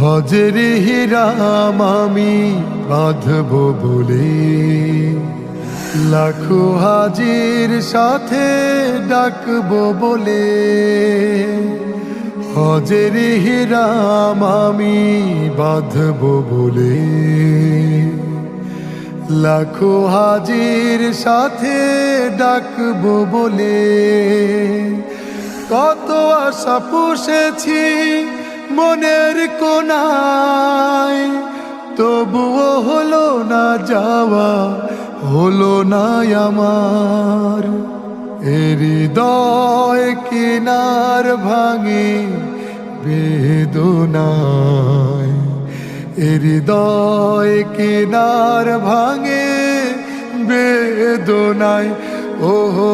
হজের হিরাম আমি বাঁধব বলে লাখো হাজির সাথে ডাকবো বলে। হজের হিরাম আমি বাঁধব বলে লাখো হাজির সাথে ডাকবো বলে। কত আশা পুষেছি মনের কোনায়, তবুও হলো না যাওয়া, হলো না আমার। হৃদয় কিনার ভাঙে বেদনায়, হৃদয় কিনার ভাঙে বেদনায়। ও হো